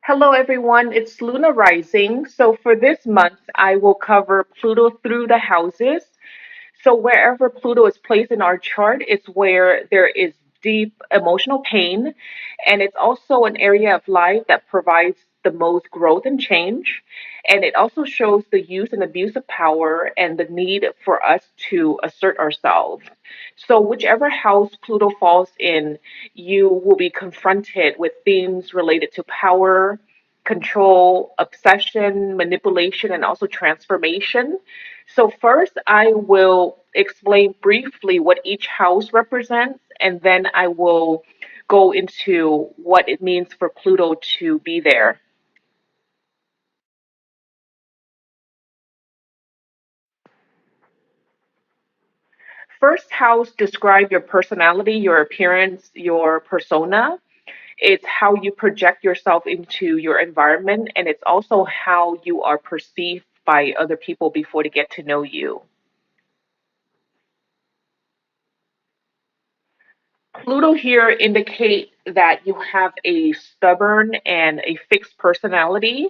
Hello, everyone. It's Luna Rising. So, for this month, I will cover Pluto through the houses. So, wherever Pluto is placed in our chart, it's where there is deep emotional pain. And it's also an area of life that provides the most growth and change. And it also shows the use and abuse of power and the need for us to assert ourselves. So, whichever house Pluto falls in, you will be confronted with themes related to power, control, obsession, manipulation, and also transformation. So, first, I will explain briefly what each house represents, and then I will go into what it means for Pluto to be there. First house describe your personality, your appearance, your persona. It's how you project yourself into your environment, and it's also how you are perceived by other people before they get to know you. Pluto here indicate that you have a stubborn and a fixed personality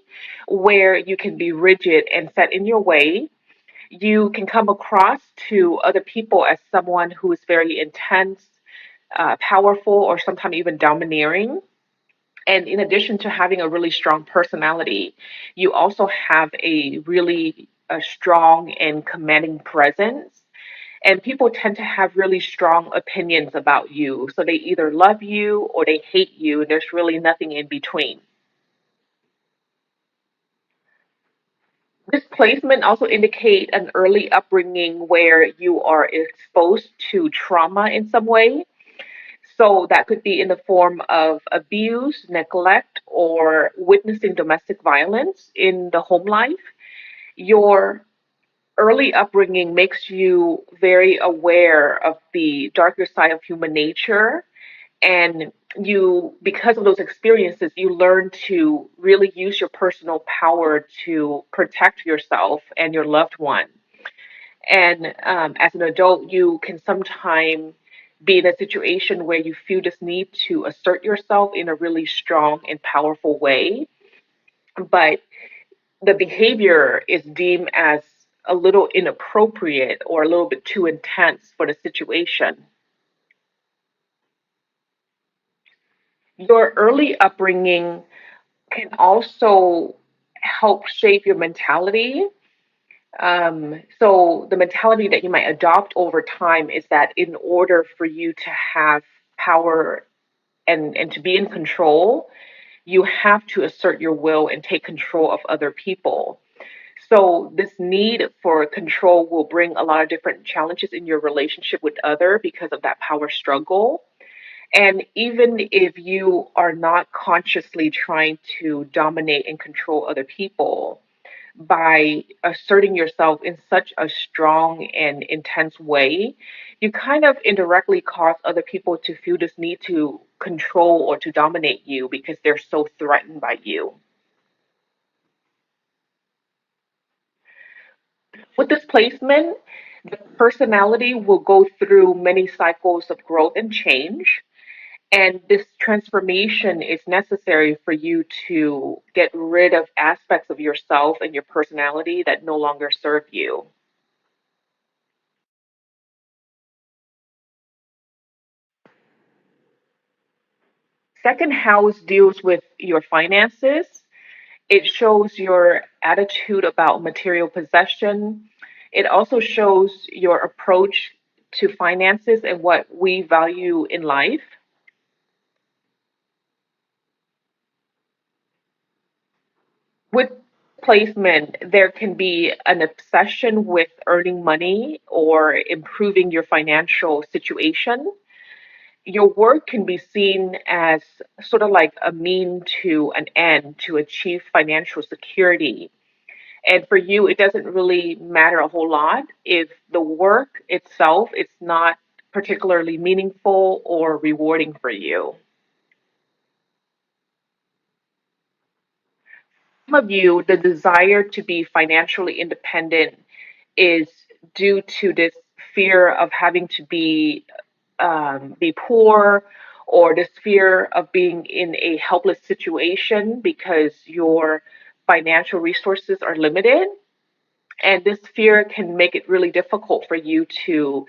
where you can be rigid and set in your way. You can come across to other people as someone who is very intense, powerful, or sometimes even domineering. And in addition to having a really strong personality, you also have a really strong and commanding presence. And people tend to have really strong opinions about you. So they either love you or they hate you, and there's really nothing in between. This placement also indicate an early upbringing where you are exposed to trauma in some way. So that could be in the form of abuse, neglect, or witnessing domestic violence in the home life. Your early upbringing makes you very aware of the darker side of human nature. And you, because of those experiences, you learn to really use your personal power to protect yourself and your loved one. And as an adult, you can sometimes be in a situation where you feel this need to assert yourself in a really strong and powerful way, but the behavior is deemed as a little inappropriate or a little bit too intense for the situation. Your early upbringing can also help shape your mentality. So, the mentality that you might adopt over time is that in order for you to have power and to be in control, you have to assert your will and take control of other people. So this need for control will bring a lot of different challenges in your relationship with other because of that power struggle. And even if you are not consciously trying to dominate and control other people, by asserting yourself in such a strong and intense way, you kind of indirectly cause other people to feel this need to control or to dominate you because they're so threatened by you. With this placement, the personality will go through many cycles of growth and change. And this transformation is necessary for you to get rid of aspects of yourself and your personality that no longer serve you. Second house deals with your finances. It shows your attitude about material possession. It also shows your approach to finances and what we value in life. With placement, there can be an obsession with earning money or improving your financial situation. Your work can be seen as sort of like a mean to an end to achieve financial security. And for you, it doesn't really matter a whole lot if the work itself is not particularly meaningful or rewarding for you. Some of you, the desire to be financially independent is due to this fear of having to be poor or this fear of being in a helpless situation because your financial resources are limited. And this fear can make it really difficult for you to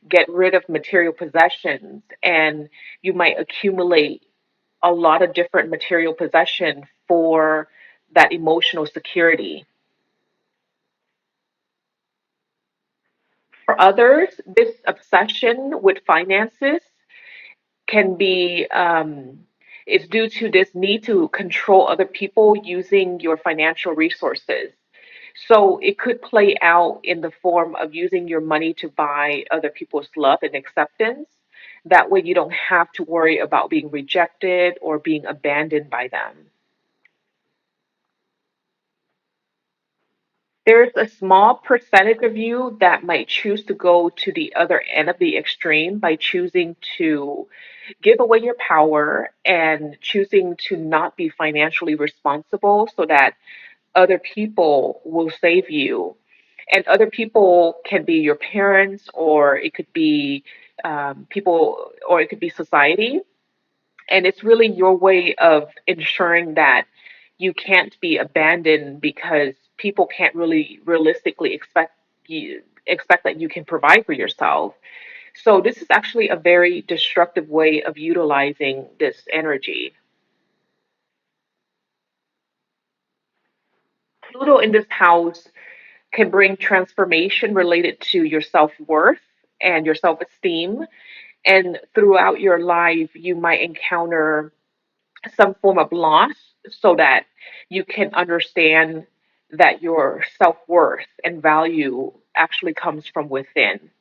get rid of material possessions, and you might accumulate a lot of different material possession for that emotional security. For others, this obsession with finances can be is due to this need to control other people using your financial resources. So it could play out in the form of using your money to buy other people's love and acceptance. That way you don't have to worry about being rejected or being abandoned by them. There's a small percentage of you that might choose to go to the other end of the extreme by choosing to give away your power and choosing to not be financially responsible so that other people will save you. And other people can be your parents, or it could be people, or it could be society. And it's really your way of ensuring that you can't be abandoned because people can't really realistically expect that you can provide for yourself. So this is actually a very destructive way of utilizing this energy. Pluto in this house can bring transformation related to your self-worth and your self-esteem. And throughout your life, you might encounter some form of loss so that you can understand that your self-worth and value actually comes from within.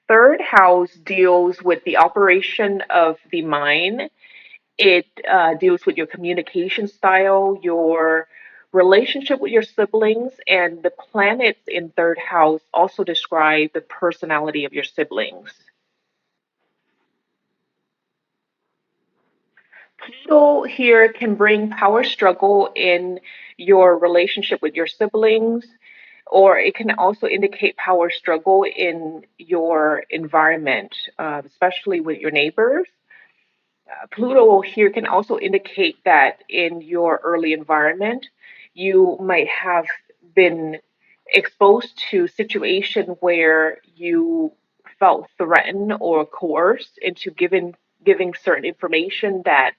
Third house deals with the operation of the mind. It deals with your communication style, your relationship with your siblings, and the planets in third house also describe the personality of your siblings. Pluto here can bring power struggle in your relationship with your siblings, or it can also indicate power struggle in your environment, especially with your neighbors. Pluto here can also indicate that in your early environment, you might have been exposed to a situation where you felt threatened or coerced into giving certain information that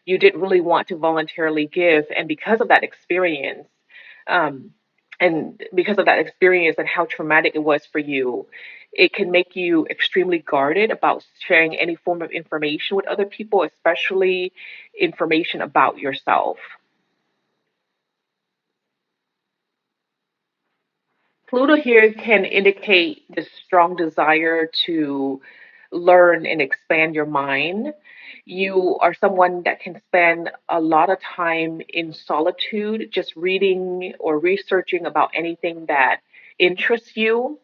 you didn't really want to voluntarily give. And because of that experience, um, and how traumatic it was for you, it can make you extremely guarded about sharing any form of information with other people, especially information about yourself. Pluto here can indicate this strong desire to learn and expand your mind. You are someone that can spend a lot of time in solitude, just reading or researching about anything that interests you.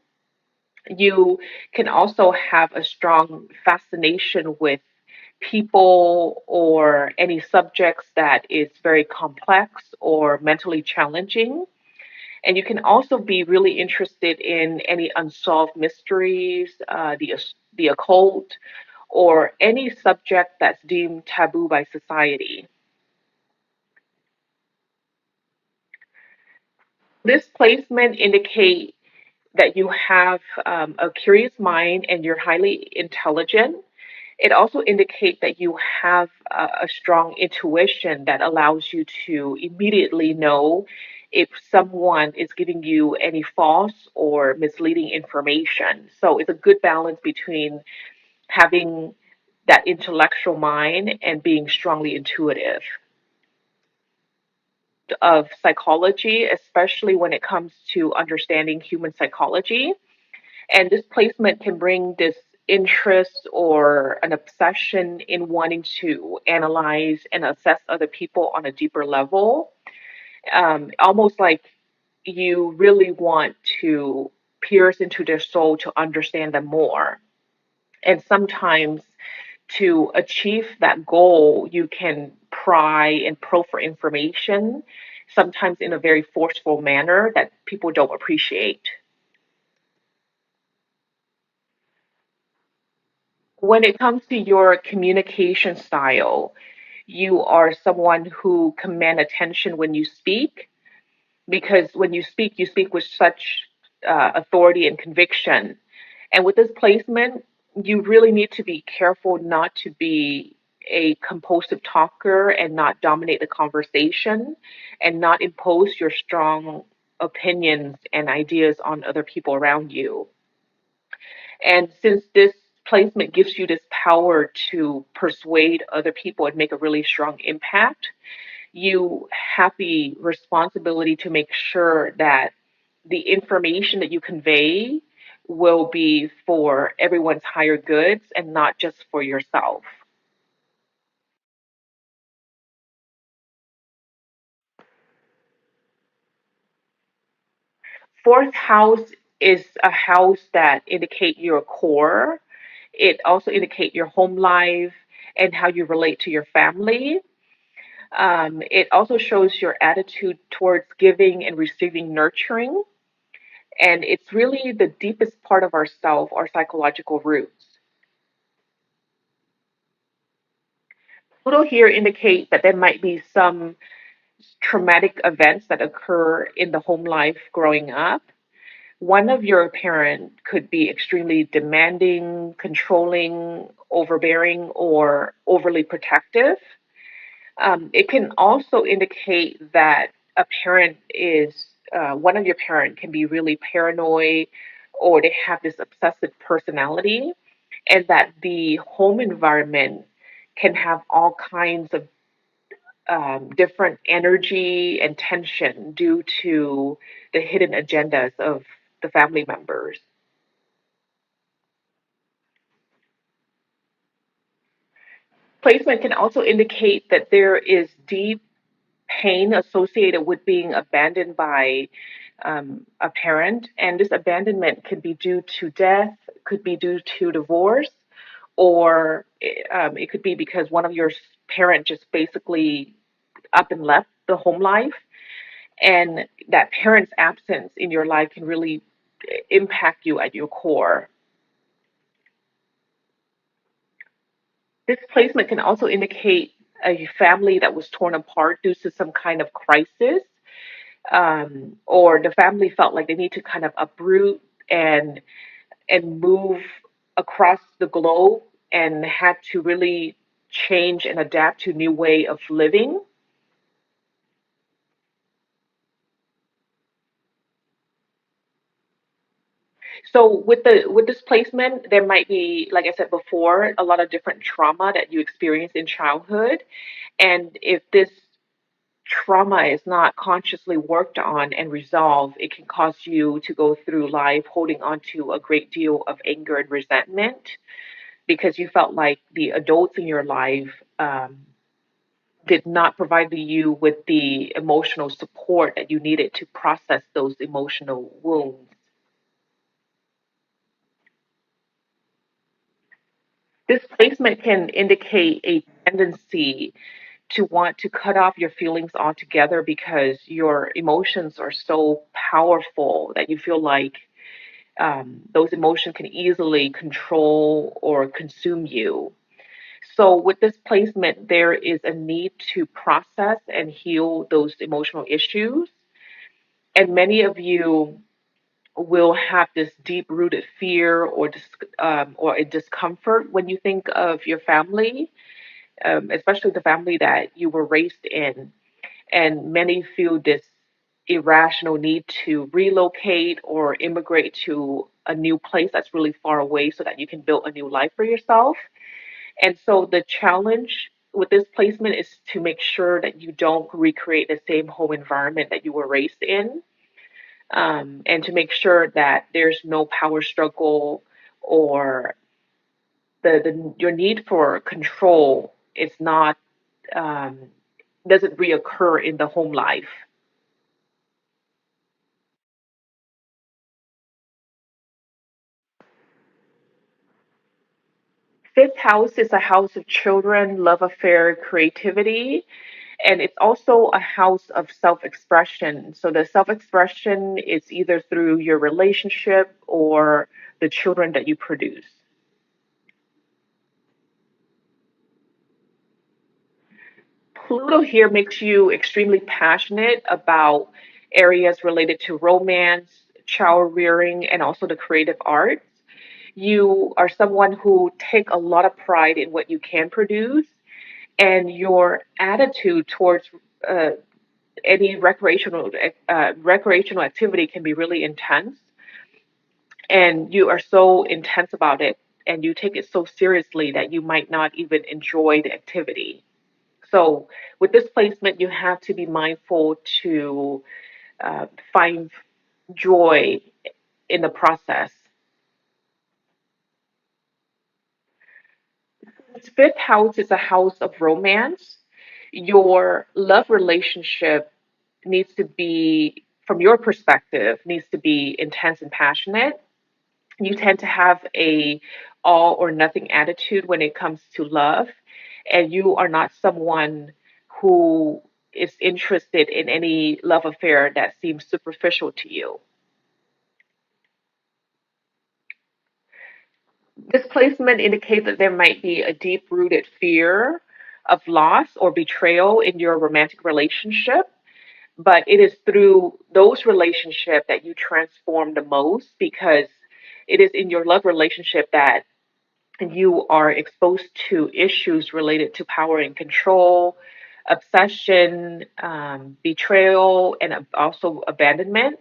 You can also have a strong fascination with people or any subjects that is very complex or mentally challenging. And you can also be really interested in any unsolved mysteries, the occult, or any subject that's deemed taboo by society. This placement indicates that you have a curious mind and you're highly intelligent. It also indicates that you have a strong intuition that allows you to immediately know if someone is giving you any false or misleading information. So it's a good balance between having that intellectual mind and being strongly intuitive. Of psychology, especially when it comes to understanding human psychology. And this placement can bring this interest or an obsession in wanting to analyze and assess other people on a deeper level. Almost like you really want to pierce into their soul to understand them more. And sometimes to achieve that goal, you can pry and probe for information. sometimes in a very forceful manner that people don't appreciate. When it comes to your communication style, you are someone who command attention when you speak, because when you speak with such authority and conviction. And with this placement, you really need to be careful not to be a compulsive talker and not dominate the conversation and not impose your strong opinions and ideas on other people around you. And since this placement gives you this power to persuade other people and make a really strong impact, you have the responsibility to make sure that the information that you convey will be for everyone's higher goods and not just for yourself. Fourth house is a house that indicate your core. It also indicate your home life and how you relate to your family. It also shows your attitude towards giving and receiving nurturing. And it's really the deepest part of ourself, our psychological roots. Pluto here indicate that there might be some traumatic events that occur in the home life growing up. One of your parent could be extremely demanding, controlling, overbearing, or overly protective. It can also indicate that a parent is one of your parent can be really paranoid, or they have this obsessive personality, and that the home environment can have all kinds of different energy and tension due to the hidden agendas of the family members. Placement can also indicate that there is deep pain associated with being abandoned by a parent, and this abandonment could be due to death, could be due to divorce, or it could be because one of your parent just basically up and left the home life, and that parent's absence in your life can really impact you at your core. This placement can also indicate a family that was torn apart due to some kind of crisis, or the family felt like they need to kind of uproot and move across the globe and had to really change and adapt to a new way of living. So with this placement, there might be, like I said before, a lot of different trauma that you experience in childhood. And if this trauma is not consciously worked on and resolved, it can cause you to go through life holding on to a great deal of anger and resentment because you felt like the adults in your life did not provide you with the emotional support that you needed to process those emotional wounds. This placement can indicate a tendency to want to cut off your feelings altogether because your emotions are so powerful that you feel like those emotions can easily control or consume you. So, with this placement, there is a need to process and heal those emotional issues. And many of you will have this deep rooted fear or a discomfort when you think of your family, especially the family that you were raised in. And many feel this irrational need to relocate or immigrate to a new place that's really far away so that you can build a new life for yourself. And so the challenge with this placement is to make sure that you don't recreate the same home environment that you were raised in, and to make sure that there's no power struggle or your need for control is not um, doesn't reoccur in the home life. Fifth house is a house of children, love affair, creativity, And it's also a house of self expression. So the self expression is either through your relationship or the children that you produce. Pluto here makes you extremely passionate about areas related to romance, child rearing, and also the creative arts. You are someone who take a lot of pride in what you can produce, and your attitude towards uh, any recreational activity can be really intense, and you are so intense about it, and you take it so seriously that you might not even enjoy the activity. So with this placement, you have to be mindful to find joy in the process. This fifth house is a house of romance. Your love relationship needs to be, from your perspective, needs to be intense and passionate. You tend to have a all or nothing attitude when it comes to love, and you are not someone who is interested in any love affair that seems superficial to you. This placement indicates that there might be a deep rooted fear of loss or betrayal in your romantic relationship, but it is through those relationships that you transform the most, because it is in your love relationship that you are exposed to issues related to power and control, obsession, betrayal, and also abandonment.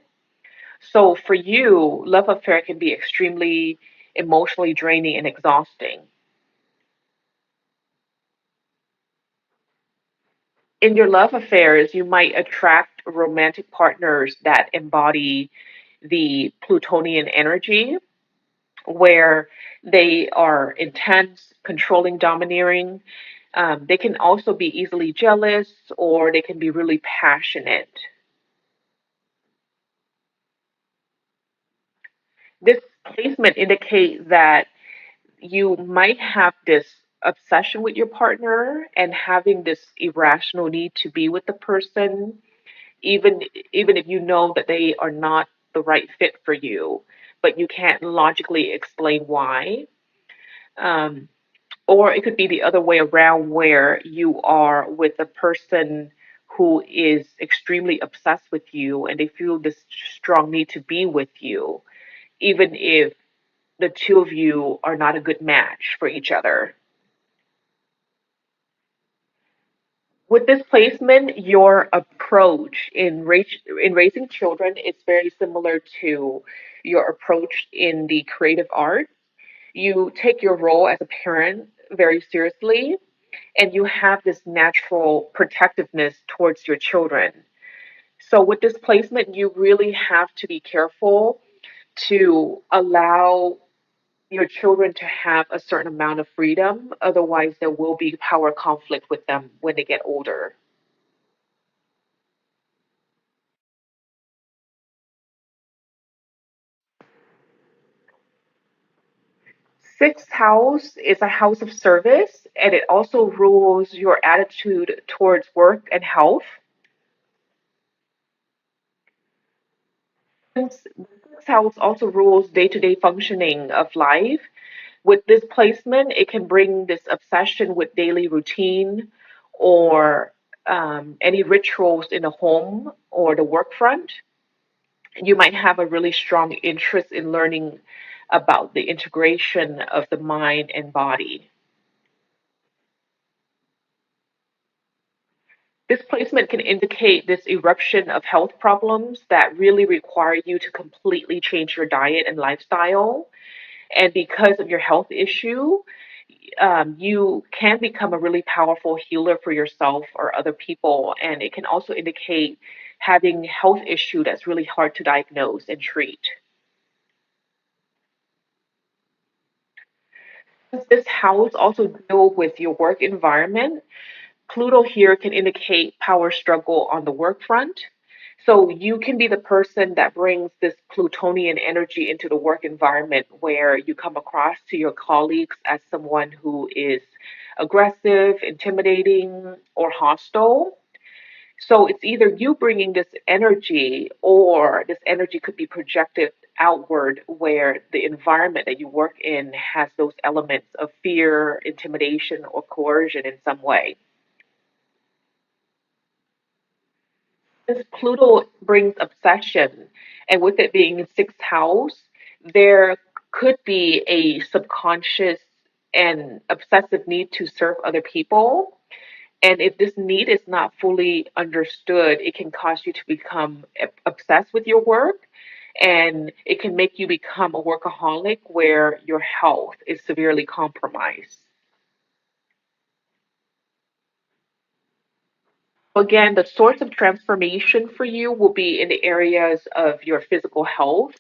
So for you, love affair can be extremely emotionally draining and exhausting. In your love affairs, you might attract romantic partners that embody the Plutonian energy, where they are intense, controlling, domineering. They can also be easily jealous, or they can be really passionate. This placement indicates that you might have this obsession with your partner and having this irrational need to be with the person, even even if you know that they are not the right fit for you, but you can't logically explain why. Um, or it could be the other way around, where you are with a person who is extremely obsessed with you and they feel this strong need to be with you, even if the two of you are not a good match for each other. With this placement, your approach in raising children is very similar to your approach in the creative arts. You take your role as a parent very seriously, and you have this natural protectiveness towards your children. So, with this placement, you really have to be careful to allow your children to have a certain amount of freedom. Otherwise, there will be power conflict with them when they get older. Sixth house is a house of service, and it also rules your attitude towards work and health. Since the sixth house also rules day to day functioning of life, with this placement, it can bring this obsession with daily routine or any rituals in the home or the work front. You might have a really strong interest in learning about the integration of the mind and body. This placement can indicate this eruption of health problems that really require you to completely change your diet and lifestyle. And because of your health issue, you can become a really powerful healer for yourself or other people. And it can also indicate having health issue that's really hard to diagnose and treat. Since this house also deal with your work environment, Pluto here can indicate power struggle on the work front. So you can be the person that brings this Plutonian energy into the work environment, where you come across to your colleagues as someone who is aggressive, intimidating, or hostile. So it's either you bringing this energy, or this energy could be projected outward where the environment that you work in has those elements of fear, intimidation, or coercion in some way. Since Pluto brings obsession, and with it being in sixth house, there could be a subconscious and obsessive need to serve other people. And if this need is not fully understood, it can cause you to become obsessed with your work, and it can make you become a workaholic where your health is severely compromised. Again, the source of transformation for you will be in the areas of your physical health.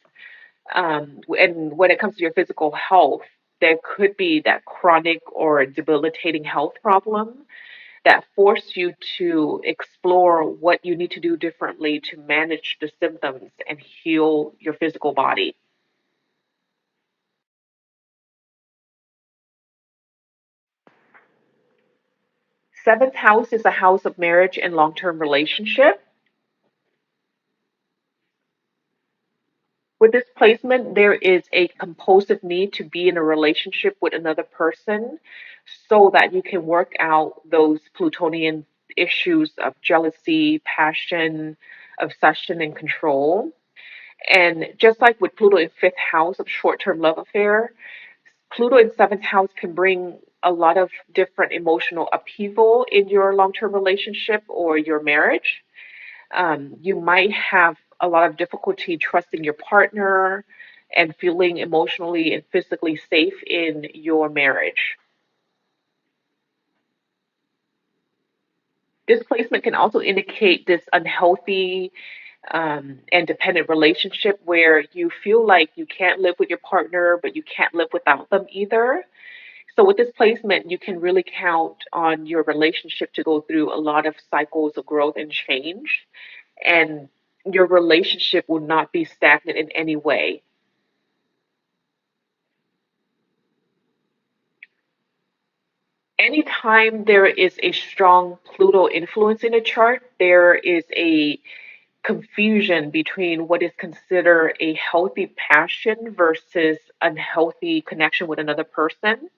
And when it comes to your physical health, there could be that chronic or debilitating health problem that force you to explore what you need to do differently to manage the symptoms and heal your physical body. Seventh house is a house of marriage and long term relationship. With this placement, there is a compulsive need to be in a relationship with another person so that you can work out those Plutonian issues of jealousy, passion, obsession, and control. And just like with Pluto in fifth house of short term love affair, Pluto in seventh house can bring a lot of different emotional upheaval in your long term relationship or your marriage. You might have a lot of difficulty trusting your partner and feeling emotionally and physically safe in your marriage. This placement can also indicate this unhealthy and dependent relationship where you feel like you can't live with your partner, but you can't live without them either. So, with this placement, you can really count on your relationship to go through a lot of cycles of growth and change, and your relationship will not be stagnant in any way. Anytime there is a strong Pluto influence in a chart, there is a confusion between what is considered a healthy passion versus unhealthy connection with another person.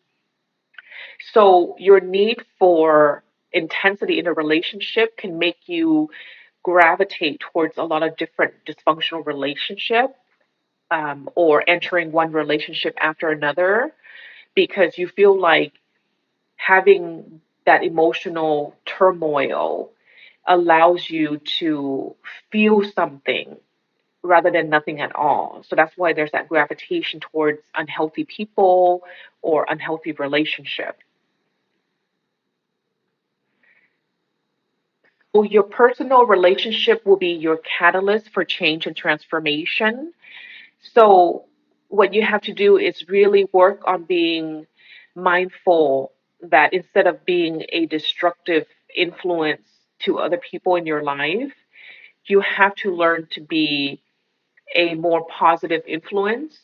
So, your need for intensity in a relationship can make you gravitate towards a lot of different dysfunctional relationships, or entering one relationship after another because you feel like having that emotional turmoil allows you to feel something rather than nothing at all. So that's why there's that gravitation towards unhealthy people or unhealthy relationships. So your personal relationship will be your catalyst for change and transformation. So what you have to do is really work on being mindful that instead of being a destructive influence to other people in your life, you have to learn to be a more positive influence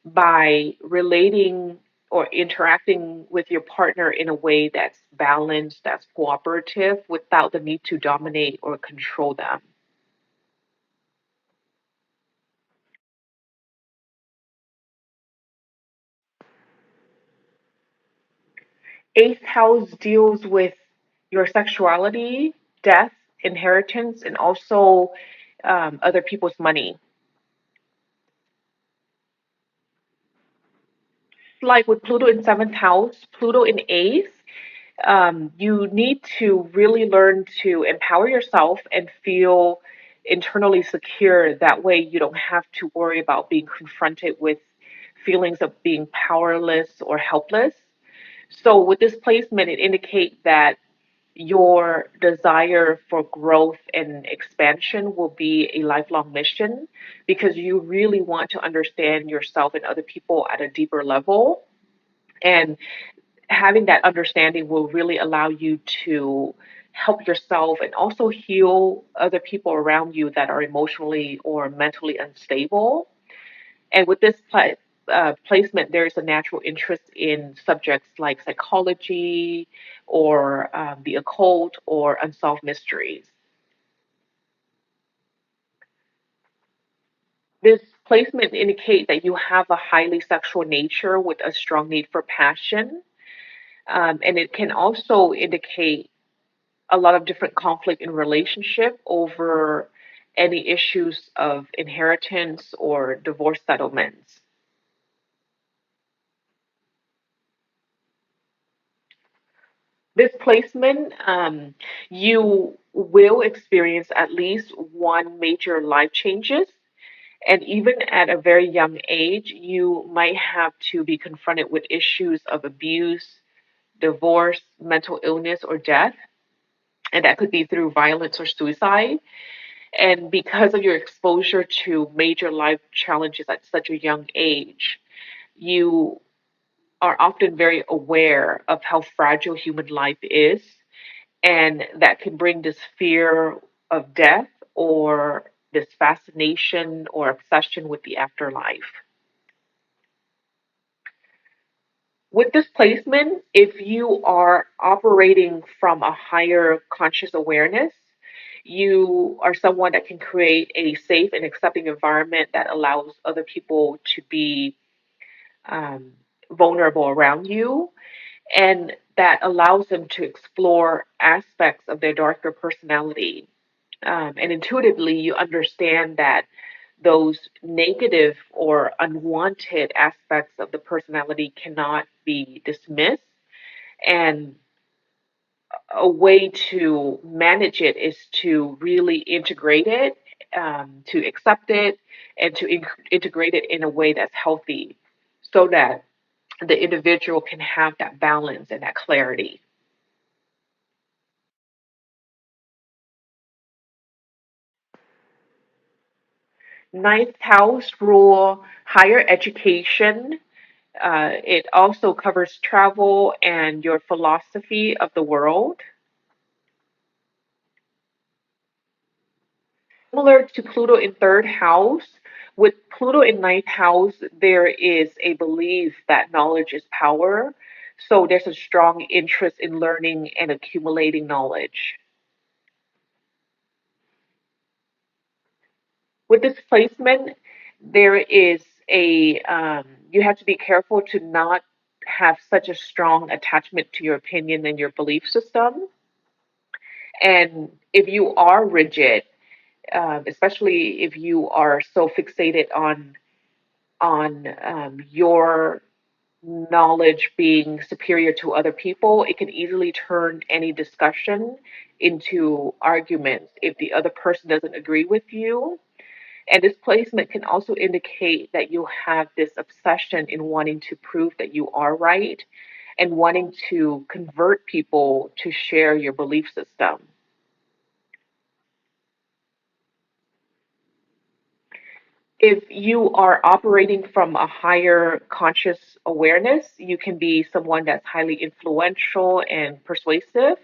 by relating or interacting with your partner in a way that's balanced, that's cooperative, without the need to dominate or control them. Eighth house deals with your sexuality, death, inheritance, and also other people's money. Like with Pluto in seventh house, Pluto in eighth, you need to really learn to empower yourself and feel internally secure. That way, you don't have to worry about being confronted with feelings of being powerless or helpless. So, with this placement, it indicates that your desire for growth and expansion will be a lifelong mission because you really want to understand yourself and other people at a deeper level. And having that understanding will really allow you to help yourself and also heal other people around you that are emotionally or mentally unstable. And with this placement, there is a natural interest in subjects like psychology or the occult or unsolved mysteries. This placement indicates that you have a highly sexual nature with a strong need for passion. And it can also indicate a lot of different conflict in relationship over any issues of inheritance or divorce settlements. This placement, you will experience at least one major life changes. And even at a very young age, you might have to be confronted with issues of abuse, divorce, mental illness, or death. And that could be through violence or suicide. And because of your exposure to major life challenges at such a young age, you are often very aware of how fragile human life is. And that can bring this fear of death or this fascination or obsession with the afterlife. With this placement, if you are operating from a higher conscious awareness, you are someone that can create a safe and accepting environment that allows other people to be um, vulnerable around you, and that allows them to explore aspects of their darker personality. And intuitively, you understand that those negative or unwanted aspects of the personality cannot be dismissed. And a way to manage it is to really integrate it, to accept it, and to integrate it in a way that's healthy so that the individual can have that balance and that clarity. Ninth house rule higher education. It also covers travel and your philosophy of the world. Similar to Pluto in third house, with Pluto in ninth house, there is a belief that knowledge is power. So there's a strong interest in learning and accumulating knowledge. With this placement, there is you have to be careful to not have such a strong attachment to your opinion and your belief system. And if you are rigid, especially if you are so fixated on your knowledge being superior to other people, it can easily turn any discussion into arguments if the other person doesn't agree with you. And this placement can also indicate that you have this obsession in wanting to prove that you are right and wanting to convert people to share your belief system. If you are operating from a higher conscious awareness, you can be someone that's highly influential and persuasive,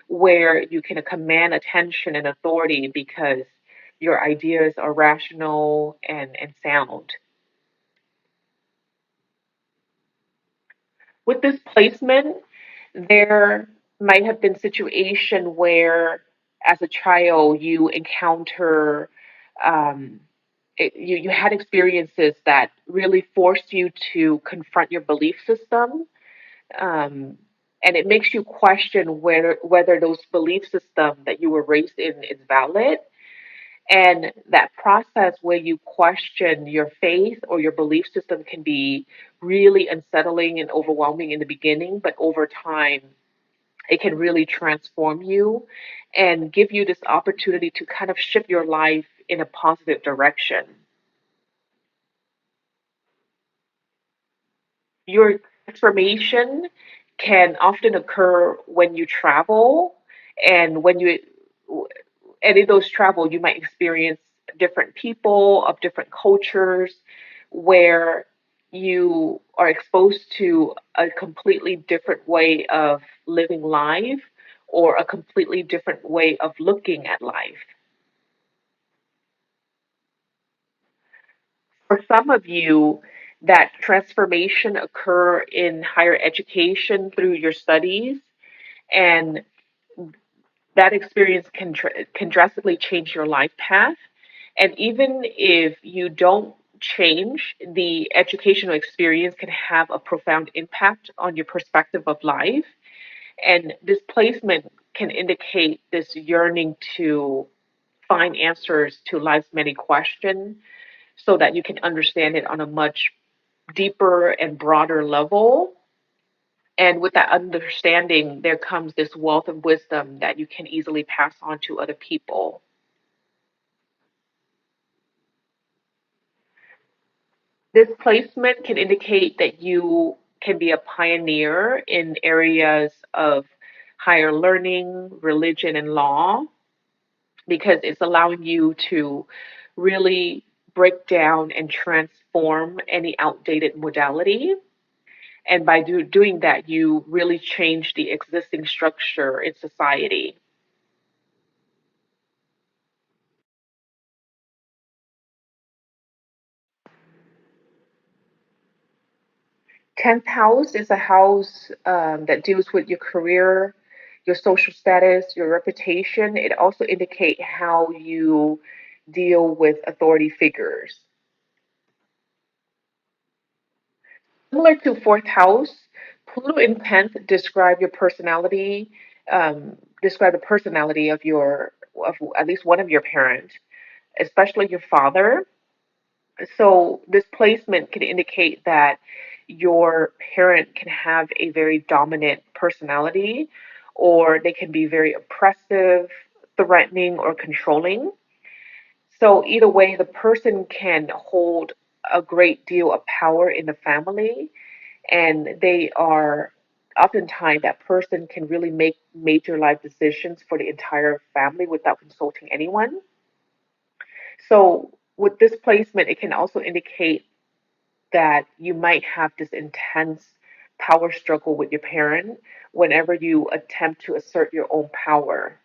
where you can command attention and authority because your ideas are rational and sound. With this placement, there might have been situation where, as a child, you encounter um, you had experiences that really forced you to confront your belief system, um, and it makes you question whether those belief system that you were raised in is valid. And that process where you question your faith or your belief system can be really unsettling and overwhelming in the beginning, but over time, it can really transform you and give you this opportunity to kind of shift your life in a positive direction. Your transformation can often occur when you travel, and and in those travel, you might experience different people of different cultures where you are exposed to a completely different way of living life or a completely different way of looking at life. For some of you, that transformation occur in higher education through your studies, and that experience can drastically change your life path. And even if you don't change, the educational experience can have a profound impact on your perspective of life. And displacement can indicate this yearning to find answers to life's many questions so that you can understand it on a much deeper and broader level. And with that understanding, there comes this wealth of wisdom that you can easily pass on to other people. This placement can indicate that you can be a pioneer in areas of higher learning, religion, and law, because it's allowing you to really break down and transform any outdated modality. And by doing that, you really change the existing structure in society. 10th house is a house that deals with your career, your social status, your reputation. It also indicates how you deal with authority figures. Similar to fourth house, Pluto in 10th describe the personality of at least one of your parents, especially your father. So this placement can indicate that your parent can have a very dominant personality, or they can be very oppressive, threatening, or controlling. So either way, the person can hold a great deal of power in the family, and they are oftentimes that person can really make major life decisions for the entire family without consulting anyone. So with this placement, it can also indicate that you might have this intense power struggle with your parent whenever you attempt to assert your own power.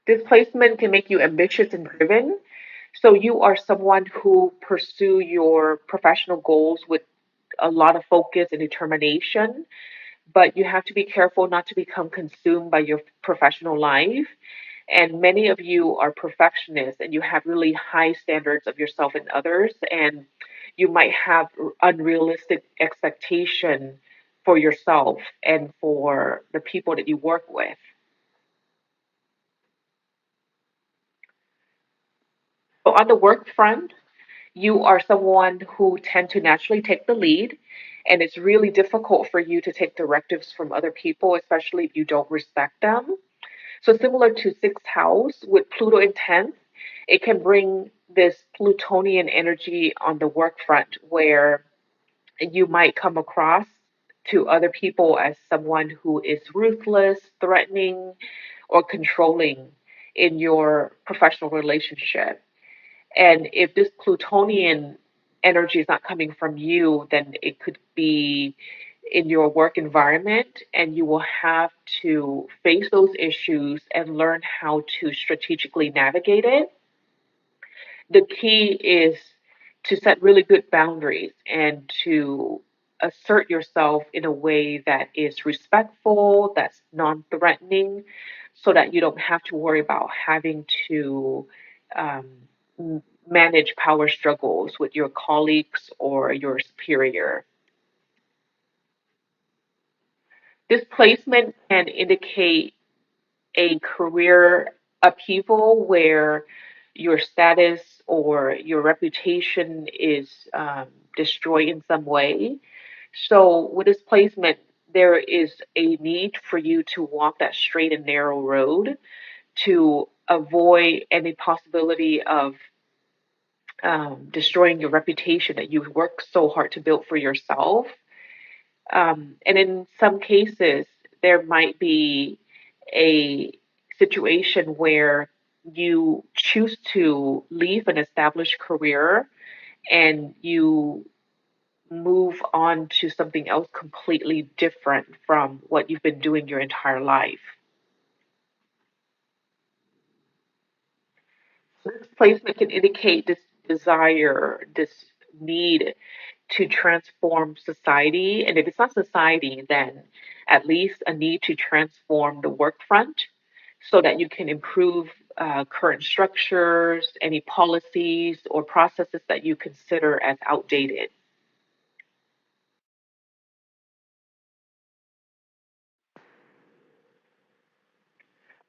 Displacement can make you ambitious and driven. So you are someone who pursue your professional goals with a lot of focus and determination, but you have to be careful not to become consumed by your professional life. And many of you are perfectionists and you have really high standards of yourself and others, and you might have unrealistic expectation for yourself and for the people that you work with. So on the work front, you are someone who tend to naturally take the lead, and it's really difficult for you to take directives from other people, especially if you don't respect them. So similar to sixth house with Pluto in 10th, it can bring this Plutonian energy on the work front where you might come across to other people as someone who is ruthless, threatening, or controlling in your professional relationship. And if this Plutonian energy is not coming from you, then it could be in your work environment, and you will have to face those issues and learn how to strategically navigate it. The key is to set really good boundaries and to assert yourself in a way that is respectful, that's non threatening, so that you don't have to worry about having to um, manage power struggles with your colleagues or your superior. This placement can indicate a career upheaval where your status or your reputation is destroyed in some way. So, with this placement, there is a need for you to walk that straight and narrow road to avoid any possibility of destroying your reputation that you've worked so hard to build for yourself. And in some cases, there might be a situation where you choose to leave an established career and you move on to something else completely different from what you've been doing your entire life. So this placement can indicate this desire, this need to transform society. And if it's not society, then at least a need to transform the work front so that you can improve current structures, any policies or processes that you consider as outdated.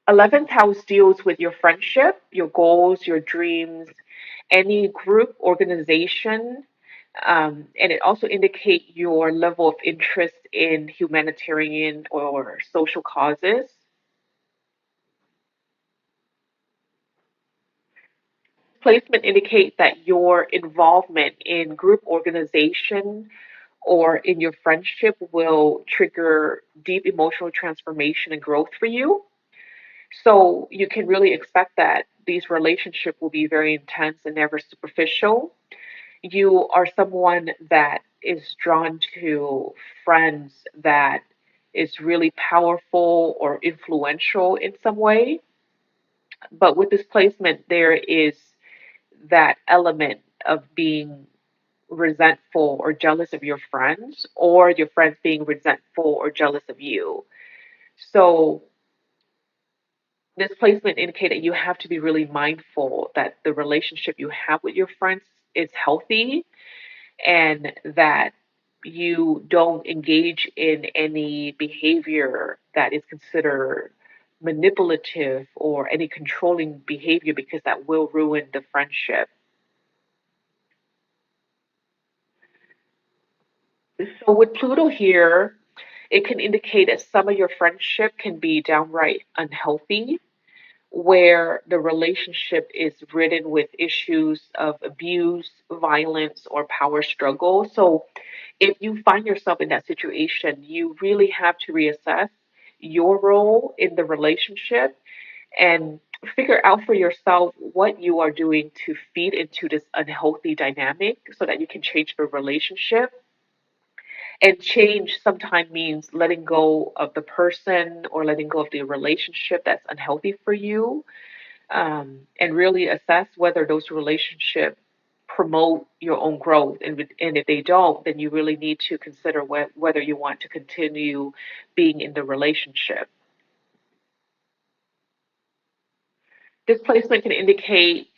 11th house deals with your friendship, your goals, your dreams, any group organization, and it also indicates your level of interest in humanitarian or social causes. Placement indicates that your involvement in group organization or in your friendship will trigger deep emotional transformation and growth for you. So you can really expect that these relationships will be very intense and never superficial. You are someone that is drawn to friends that is really powerful or influential in some way. But with this placement, there is that element of being resentful or jealous of your friends, or your friends being resentful or jealous of you. So this placement indicates that you have to be really mindful that the relationship you have with your friends is healthy, and that you don't engage in any behavior that is considered manipulative or any controlling behavior, because that will ruin the friendship. So with Pluto here, it can indicate that some of your friendship can be downright unhealthy, where the relationship is ridden with issues of abuse, violence, or power struggle. So if you find yourself in that situation, you really have to reassess your role in the relationship and figure out for yourself what you are doing to feed into this unhealthy dynamic so that you can change the relationship. And change sometimes means letting go of the person or letting go of the relationship that's unhealthy for you, and really assess whether those relationships promote your own growth. And if they don't, then you really need to consider whether you want to continue being in the relationship. This placement can indicate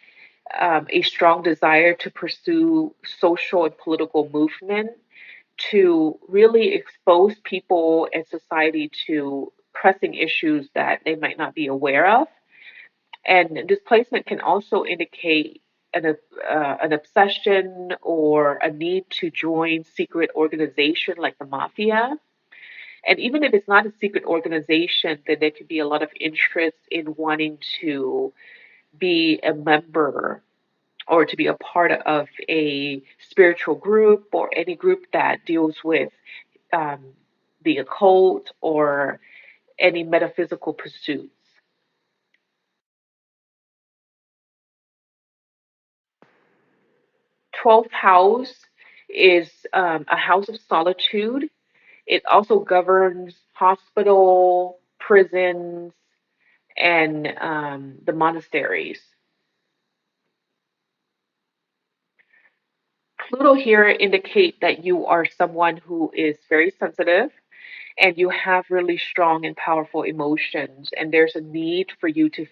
a strong desire to pursue social and political movement, to really expose people and society to pressing issues that they might not be aware of. And displacement can also indicate an obsession or a need to join secret organization like the mafia. And even if it's not a secret organization, then there could be a lot of interest in wanting to be a member or to be a part of a spiritual group or any group that deals with um, the occult or any metaphysical pursuits. 12th house is a house of solitude. It also governs hospital, prisons, and the monasteries. Pluto here indicate that you are someone who is very sensitive and you have really strong and powerful emotions, and there's a need for you to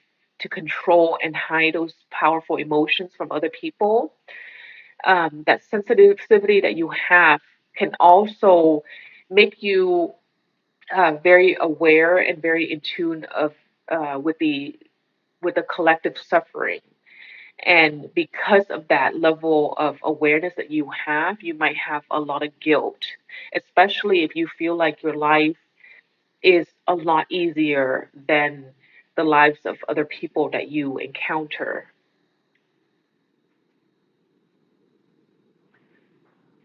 control and hide those powerful emotions from other people. That sensitivity that you have can also make you very aware and very in tune of with the collective suffering. And because of that level of awareness that you have, you might have a lot of guilt, especially if you feel like your life is a lot easier than the lives of other people that you encounter.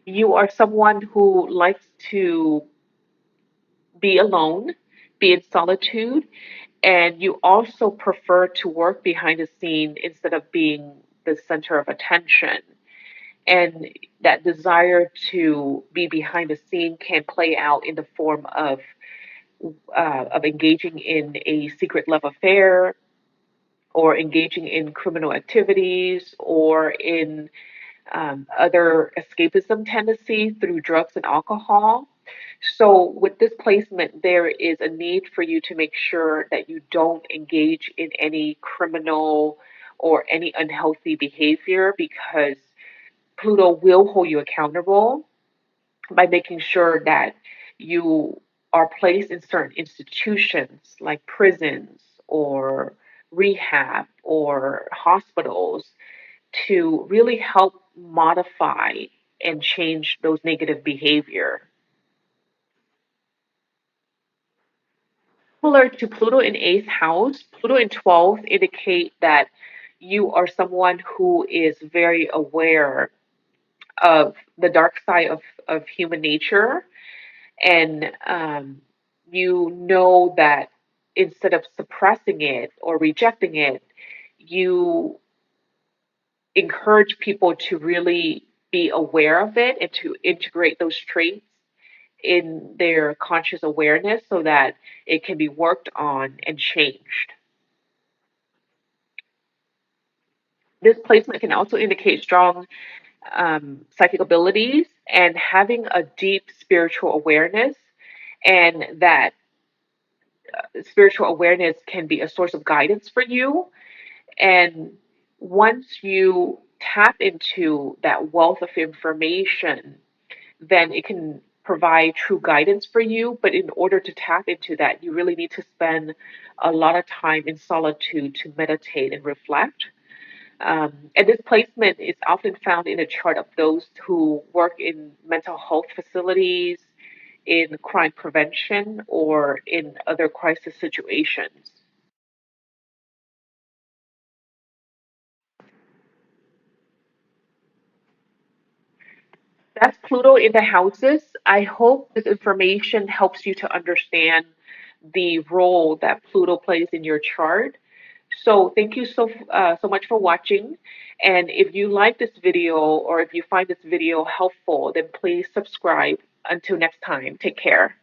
You are someone who likes to be alone, be in solitude, and you also prefer to work behind the scene instead of being the center of attention. And that desire to be behind the scene can play out in the form of engaging in a secret love affair, or engaging in criminal activities, or in other escapism tendencies through drugs and alcohol. So, with this placement, there is a need for you to make sure that you don't engage in any criminal or any unhealthy behavior because Pluto will hold you accountable by making sure that you are placed in certain institutions like prisons or rehab or hospitals to really help modify and change those negative behavior. Similar to Pluto in eighth house, Pluto in 12th indicate that you are someone who is very aware of the dark side of human nature, and you know that instead of suppressing it or rejecting it, you encourage people to really be aware of it and to integrate those traits in their conscious awareness so that it can be worked on and changed. This placement can also indicate strong psychic abilities and having a deep spiritual awareness, and that spiritual awareness can be a source of guidance for you. And once you tap into that wealth of information, then it can provide true guidance for you. But in order to tap into that, you really need to spend a lot of time in solitude to meditate and reflect. And this placement is often found in a chart of those who work in mental health facilities, in crime prevention, or in other crisis situations. That's Pluto in the houses. I hope this information helps you to understand the role that Pluto plays in your chart. So thank you so much for watching. And if you like this video or if you find this video helpful, then please subscribe. Until next time, take care.